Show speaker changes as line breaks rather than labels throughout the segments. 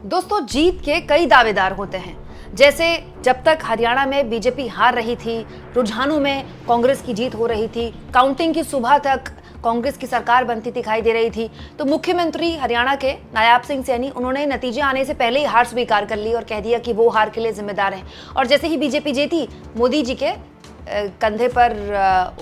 दोस्तों, जीत के कई दावेदार होते हैं। जैसे जब तक हरियाणा में बीजेपी हार रही थी, रुझानों में कांग्रेस की जीत हो रही थी, काउंटिंग की सुबह तक कांग्रेस की सरकार बनती दिखाई दे रही थी, तो मुख्यमंत्री हरियाणा के नायाब सिंह सैनी उन्होंने नतीजे आने से पहले ही हार स्वीकार कर ली और कह दिया कि वो हार के लिए जिम्मेदार हैं। और जैसे ही बीजेपी जीती, मोदी जी के कंधे पर,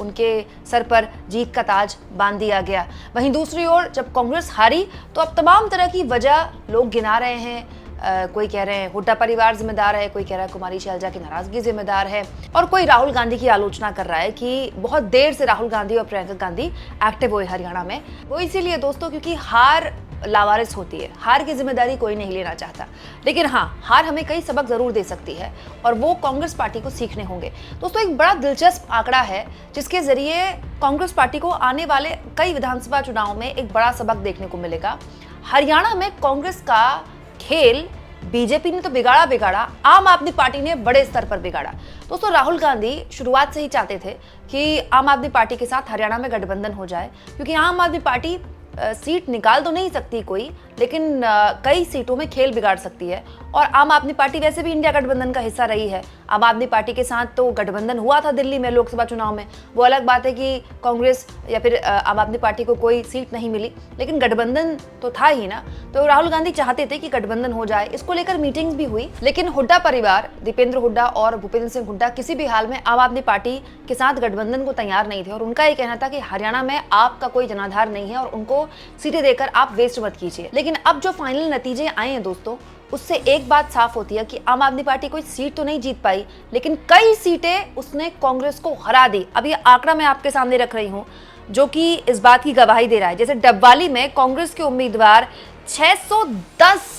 उनके सर पर जीत का ताज बांध दिया गया। वहीं दूसरी ओर जब कांग्रेस हारी तो अब तमाम तरह की वजह लोग गिना रहे हैं। कोई कह रहे हैं हुड्डा परिवार जिम्मेदार है, कोई कह रहा है कुमारी शैलजा की नाराजगी जिम्मेदार है, और कोई राहुल गांधी की आलोचना कर रहा है कि बहुत देर से राहुल गांधी और प्रियंका गांधी एक्टिव हुए हरियाणा में। वो इसीलिए दोस्तों क्योंकि हार लावारिस होती है, हार की जिम्मेदारी कोई नहीं लेना चाहता। लेकिन हाँ, हार हमें कई सबक जरूर दे सकती है और वो कांग्रेस पार्टी को सीखने होंगे। दोस्तों, एक बड़ा दिलचस्प आंकड़ा है जिसके जरिए कांग्रेस पार्टी को आने वाले कई विधानसभा चुनाव में एक बड़ा सबक देखने को मिलेगा। हरियाणा में कांग्रेस का खेल बीजेपी ने तो बिगाड़ा, आम आदमी पार्टी ने बड़े स्तर पर बिगाड़ा। दोस्तों, राहुल गांधी शुरुआत से ही चाहते थे कि आम आदमी पार्टी के साथ हरियाणा में गठबंधन हो जाए, क्योंकि आम आदमी पार्टी सीट निकाल तो नहीं सकती कोई, लेकिन कई सीटों में खेल बिगाड़ सकती है। और आम आदमी पार्टी वैसे भी इंडिया गठबंधन का हिस्सा रही है। आम आदमी पार्टी के साथ तो गठबंधन हुआ था दिल्ली में लोकसभा चुनाव में। वो अलग बात है कि कांग्रेस या फिर आम आदमी पार्टी को कोई सीट नहीं मिली, लेकिन गठबंधन तो था ही ना। तो राहुल गांधी चाहते थे कि गठबंधन हो जाए। इसको लेकर मीटिंग्स भी हुई, लेकिन हुड्डा परिवार, दीपेंद्र हुड्डा और भूपेंद्र सिंह हुड्डा किसी भी हाल में आम आदमी पार्टी के साथ गठबंधन को तैयार नहीं थे। और उनका ये कहना था कि हरियाणा में आपका कोई जनाधार नहीं है और उनको सीटें देकर आप वेस्ट मत कीजिए। लेकिन अब जो फाइनल नतीजे आए हैं दोस्तों, उससे एक बात साफ होती है कि आम आदमी पार्टी कोई सीट तो नहीं जीत पाई, लेकिन कई सीटें उसने कांग्रेस को हरा दी। अब ये आंकड़ा मैं आपके सामने रख रही हूं जो कि इस बात की गवाही दे रहा है। जैसे डबवाली में कांग्रेस के उम्मीदवार 610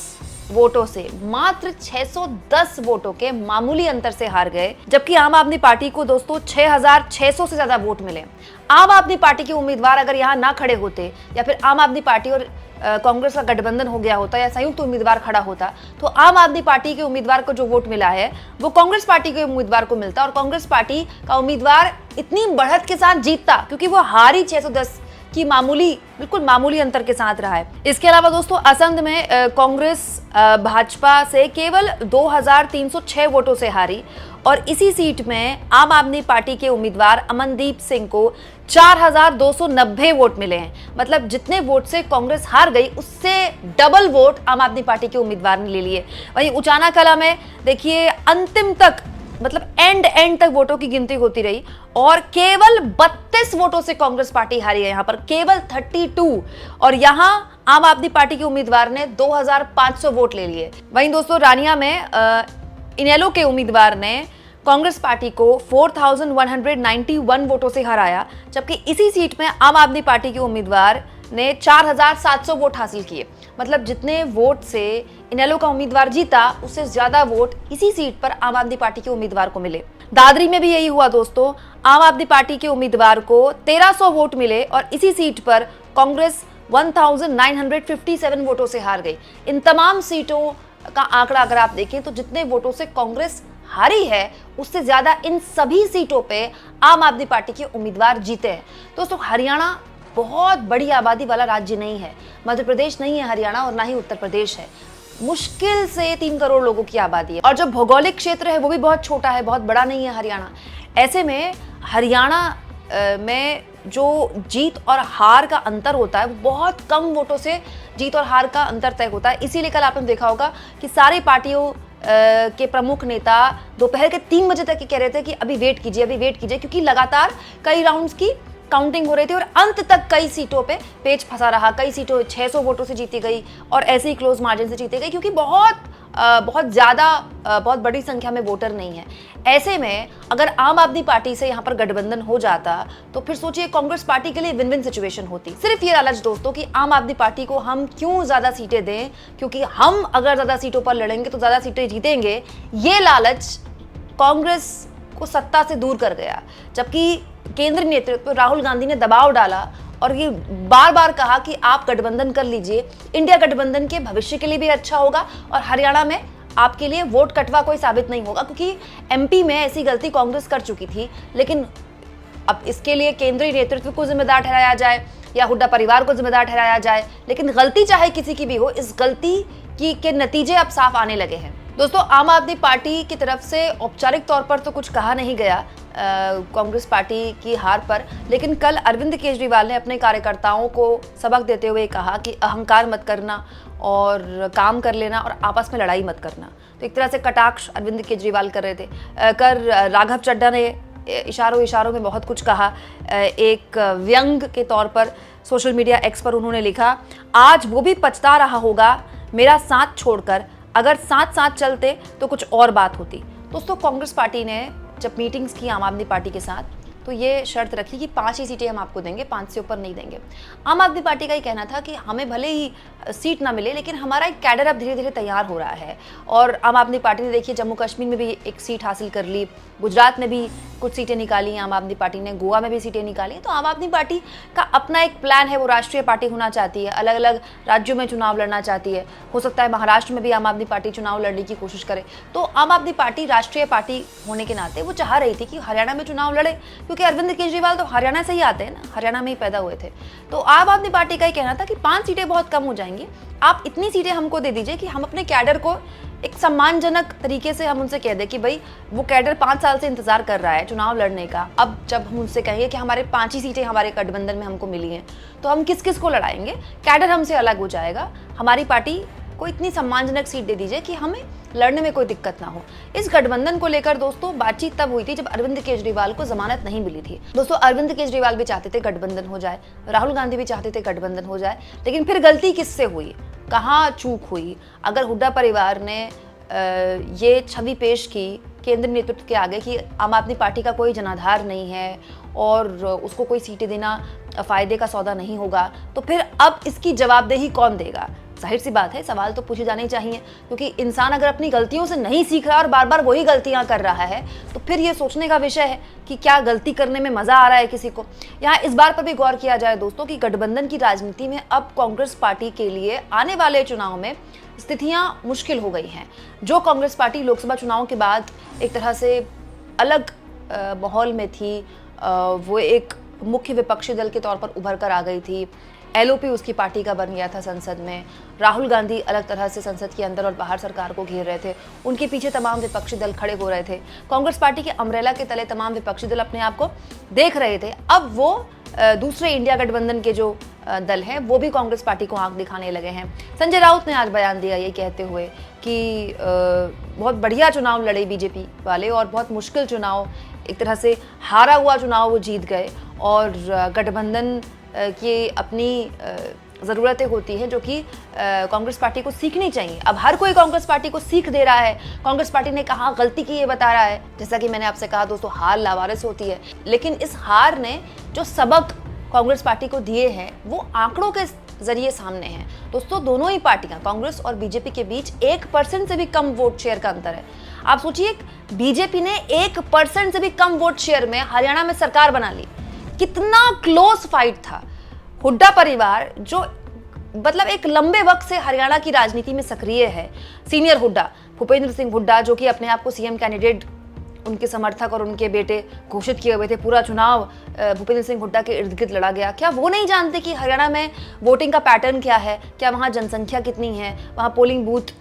वोटों से, मात्र 610 वोटों के मामूली अंतर से हार गए, जबकि आम आदमी पार्टी को दोस्तों 6600 से ज्यादा वोट मिले। आम आदमी पार्टी के उम्मीदवार अगर यहाँ ना खड़े होते या फिर आम आदमी पार्टी और कांग्रेस का गठबंधन हो गया होता या संयुक्त उम्मीदवार खड़ा होता, तो आम आदमी पार्टी के उम्मीदवार को जो वोट मिला है वो कांग्रेस पार्टी के उम्मीदवार को मिलता और कांग्रेस पार्टी का उम्मीदवार इतनी बढ़त के साथ जीतता, क्योंकि वो हारी 610 की बिल्कुल मामूली अंतर के साथ रहा है। इसके अलावा दोस्तों, असंध में कांग्रेस भाजपा से केवल 2306 वोटों से हारी और इसी सीट में आम आदमी पार्टी के उम्मीदवार अमनदीप सिंह को 4290 वोट मिले हैं। मतलब जितने वोट से कांग्रेस हार गई, उससे डबल वोट आम आदमी पार्टी के उम्मीदवार ने ले लिए। वहीं उचाना कला में देखिए, अंतिम तक, मतलब एंड तक वोटों की गिनती होती रही और केवल 32 वोटों से कांग्रेस पार्टी हारी है। यहाँ पर केवल 32, और यहाँ आम आदमी पार्टी के उम्मीदवार ने 2500 वोट ले लिए। वहीं दोस्तों, रानिया में इनेलो के उम्मीदवार ने कांग्रेस पार्टी को 4191 वोटों से हराया, जबकि इसी सीट में आम आदमी पार्टी के उम्मीदवार ने 4700 वोट हासिल किए। मतलब जितने वोट से इनेलो का उम्मीदवार जीता, उससे ज्यादा वोट इसी सीट पर आम आदमी पार्टी के उम्मीदवार को मिले। दादरी में भी यही हुआ दोस्तों, आम आदमी पार्टी के उम्मीदवार को 1300 वोट मिले और इसी सीट पर कांग्रेस 1957 वोटों से हार गई। इन तमाम सीटों का आंकड़ा अगर आप देखें तो जितने वोटों से कांग्रेस हारी है, उससे ज्यादा इन सभी सीटों पे आम आदमी पार्टी के उम्मीदवार जीते हैं। दोस्तों, हरियाणा बहुत बड़ी आबादी वाला राज्य नहीं है, मध्य प्रदेश नहीं है हरियाणा और ना ही उत्तर प्रदेश है। मुश्किल से 3 करोड़ लोगों की आबादी है और जो भौगोलिक क्षेत्र है वो भी बहुत छोटा है, बहुत बड़ा नहीं है हरियाणा। ऐसे में हरियाणा में जो जीत और हार का अंतर होता है, वो बहुत कम वोटों से जीत और हार का अंतर तय होता है। इसीलिए कल आपने देखा होगा कि सारी पार्टियों के प्रमुख नेता दोपहर के 3 बजे तक कह रहे थे कि अभी वेट कीजिए, क्योंकि लगातार कई राउंड्स की काउंटिंग हो रही थी और अंत तक कई सीटों पे पेच फंसा रहा। कई सीटों 600 वोटों से जीती गई और ऐसे ही क्लोज मार्जिन से जीती गई, क्योंकि बहुत ज्यादा, बहुत बड़ी संख्या में वोटर नहीं है। ऐसे में अगर आम आदमी पार्टी से यहाँ पर गठबंधन हो जाता तो फिर सोचिए कांग्रेस पार्टी के लिए विन विन सिचुएशन होती। सिर्फ ये लालच दोस्तों कि आम आदमी पार्टी को हम क्यों ज्यादा सीटें दें, क्योंकि हम अगर ज्यादा सीटों पर लड़ेंगे तो ज्यादा सीटें जीतेंगे, ये लालच कांग्रेस को सत्ता से दूर कर गया। जबकि केंद्रीय नेतृत्व राहुल गांधी ने दबाव डाला और ये बार बार कहा कि आप गठबंधन कर लीजिए, इंडिया गठबंधन के भविष्य के लिए भी अच्छा होगा और हरियाणा में आपके लिए वोट कटवा कोई साबित नहीं होगा, क्योंकि एमपी में ऐसी गलती कांग्रेस कर चुकी थी। लेकिन अब इसके लिए केंद्रीय नेतृत्व को जिम्मेदार ठहराया जाए या हुड्डा परिवार को जिम्मेदार ठहराया जाए, लेकिन गलती चाहे किसी की भी हो, इस गलती के नतीजे अब साफ आने लगे हैं। दोस्तों, आम आदमी पार्टी की तरफ से औपचारिक तौर पर तो कुछ कहा नहीं गया कांग्रेस पार्टी की हार पर, लेकिन कल अरविंद केजरीवाल ने अपने कार्यकर्ताओं को सबक देते हुए कहा कि अहंकार मत करना और काम कर लेना और आपस में लड़ाई मत करना। तो एक तरह से कटाक्ष अरविंद केजरीवाल कर रहे थे। राघव चड्ढा ने इशारों में बहुत कुछ कहा। एक व्यंग के तौर पर सोशल मीडिया एक्स पर उन्होंने लिखा, आज वो भी पछता रहा होगा मेरा साथ छोड़कर, अगर साथ साथ चलते तो कुछ और बात होती। दोस्तों, कांग्रेस पार्टी ने जब मीटिंग्स की आम आदमी पार्टी के साथ तो ये शर्त रखी कि 5 ही सीटें हम आपको देंगे, 5 से ऊपर नहीं देंगे। आम आदमी पार्टी का ये कहना था कि हमें भले ही सीट ना मिले, लेकिन हमारा एक कैडर अब धीरे धीरे तैयार हो रहा है। और आम आदमी पार्टी ने देखिए जम्मू कश्मीर में भी एक सीट हासिल कर ली, गुजरात में भी कुछ सीटें निकाली आम आदमी पार्टी ने, गोवा में भी सीटें निकाली। तो आम आदमी पार्टी का अपना एक प्लान है, वो राष्ट्रीय पार्टी होना चाहती है, अलग अलग राज्यों में चुनाव लड़ना चाहती है। हो सकता है महाराष्ट्र में भी आम आदमी पार्टी चुनाव लड़ने की कोशिश करे। तो आम आदमी पार्टी राष्ट्रीय पार्टी होने के नाते वो चाह रही थी कि हरियाणा में चुनाव लड़े, क्योंकि अरविंद केजरीवाल तो हरियाणा से ही आते हैं ना, हरियाणा में ही पैदा हुए थे। तो आम आदमी पार्टी का ये कहना था कि 5 सीटें बहुत कम हो जाएंगी, आप इतनी सीटें हमको दे दीजिए कि हम अपने कैडर को एक सम्मानजनक तरीके से हम उनसे कह दें कि भाई वो कैडर 5 साल से इंतजार कर रहा है चुनाव लड़ने का। अब जब हम उनसे कहेंगे कि हमारे 5 ही सीटें हमारे गठबंधन में हमको मिली हैं, तो हम किस किस को लड़ाएंगे, कैडर हमसे अलग हो जाएगा, हमारी पार्टी को इतनी सम्मानजनक सीट दे दीजिए कि हमें लड़ने में कोई दिक्कत ना हो। इस गठबंधन को लेकर दोस्तों बातचीत तब हुई थी जब अरविंद केजरीवाल को जमानत नहीं मिली थी। दोस्तों, अरविंद केजरीवाल भी चाहते थे गठबंधन हो जाए, राहुल गांधी भी चाहते थे गठबंधन हो जाए, लेकिन फिर गलती किससे हुई, कहाँ चूक हुई? अगर हुड्डा परिवार ने ये छवि पेश की केंद्र नेतृत्व के आगे कि आम आदमी पार्टी का कोई जनाधार नहीं है और उसको कोई सीटें देना फायदे का सौदा नहीं होगा, तो फिर अब इसकी जवाबदेही कौन देगा? जाहिर सी बात है, सवाल तो पूछे जाने चाहिए, क्योंकि इंसान अगर अपनी गलतियों से नहीं सीख रहा और बार बार वही गलतियां कर रहा है, तो फिर ये सोचने का विषय है कि क्या गलती करने में मजा आ रहा है किसी को। यहाँ इस बार पर भी गौर किया जाए दोस्तों कि गठबंधन की राजनीति में अब कांग्रेस पार्टी के लिए आने वाले चुनाव में स्थितियां मुश्किल हो गई हैं। जो कांग्रेस पार्टी लोकसभा चुनाव के बाद एक तरह से अलग माहौल में थी, वो एक मुख्य विपक्षी दल के तौर पर उभर कर आ गई थी, एलओपी उसकी पार्टी का बन गया था संसद में, राहुल गांधी अलग तरह से संसद के अंदर और बाहर सरकार को घेर रहे थे, उनके पीछे तमाम विपक्षी दल खड़े हो रहे थे, कांग्रेस पार्टी के अम्ब्रेला के तले तमाम विपक्षी दल अपने आप को देख रहे थे। अब वो दूसरे इंडिया गठबंधन के जो दल हैं वो भी कांग्रेस पार्टी को आंख दिखाने लगे हैं। संजय राउत ने आज बयान दिया ये कहते हुए कि बहुत बढ़िया चुनाव लड़े बीजेपी वाले और बहुत मुश्किल चुनाव, एक तरह से हारा हुआ चुनाव वो जीत गए, और गठबंधन की अपनी ज़रूरतें होती हैं जो कि कांग्रेस पार्टी को सीखनी चाहिए। अब हर कोई कांग्रेस पार्टी को सीख दे रहा है, कांग्रेस पार्टी ने कहाँ गलती की ये बता रहा है। जैसा कि मैंने आपसे कहा दोस्तों, हार लावारिस होती है, लेकिन इस हार ने जो सबक कांग्रेस पार्टी को दिए हैं वो आंकड़ों के जरिए सामने हैं। दोस्तों, दोनों ही पार्टियां कांग्रेस और बीजेपी के बीच 1% से भी कम वोट शेयर का अंतर है। आप सोचिए, बीजेपी ने 1% से भी कम वोट शेयर में हरियाणा में सरकार बना ली। कितना क्लोज फाइट था। हुड्डा परिवार जो मतलब एक लंबे वक्त से हरियाणा की राजनीति में सक्रिय है, सीनियर हुड्डा भूपेंद्र सिंह हुड्डा, जो कि अपने आप को सीएम कैंडिडेट उनके समर्थक और उनके बेटे घोषित किए हुए थे, पूरा चुनाव भूपेंद्र सिंह हुड्डा के इर्द गिर्द लड़ा गया। क्या वो नहीं जानते कि हरियाणा में वोटिंग का पैटर्न क्या है, क्या वहाँ जनसंख्या कितनी है, वहाँ पोलिंग बूथ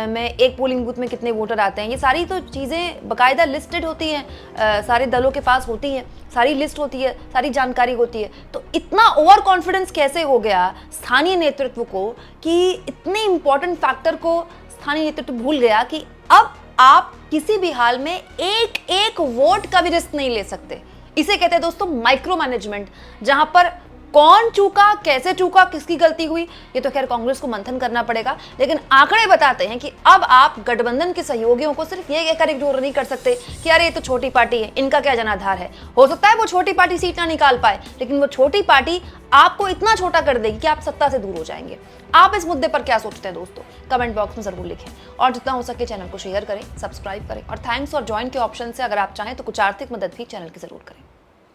में एक पोलिंग बूथ में कितने वोटर आते हैं? ये सारी तो चीज़ें बाकायदा लिस्टेड होती हैं, सारे दलों के पास होती हैं, सारी लिस्ट होती है, सारी जानकारी होती है। तो इतना ओवर कॉन्फिडेंस कैसे हो गया स्थानीय नेतृत्व को कि इतने इंपॉर्टेंट फैक्टर को स्थानीय नेतृत्व भूल गया कि अब आप किसी भी हाल में एक वोट का भी रिस्क नहीं ले सकते। इसे कहते हैं दोस्तों माइक्रो मैनेजमेंट, जहां पर कौन चूका, कैसे चूका, किसकी गलती हुई, ये तो खैर कांग्रेस को मंथन करना पड़ेगा, लेकिन आंकड़े बताते हैं कि अब आप गठबंधन के सहयोगियों को सिर्फ ये कहकर इग्नोर नहीं कर सकते कि अरे ये तो छोटी पार्टी है, इनका क्या जनाधार है। हो सकता है वो छोटी पार्टी सीट ना निकाल पाए, लेकिन वो छोटी पार्टी आपको इतना छोटा कर देगी कि आप सत्ता से दूर हो जाएंगे। आप इस मुद्दे पर क्या सोचते हैं दोस्तों, कमेंट बॉक्स में जरूर लिखें, और जितना हो सके चैनल को शेयर करें, सब्सक्राइब करें, और थैंक्स और ज्वाइन के ऑप्शन से अगर आप चाहें तो कुछ आर्थिक मदद भी चैनल की जरूर करें।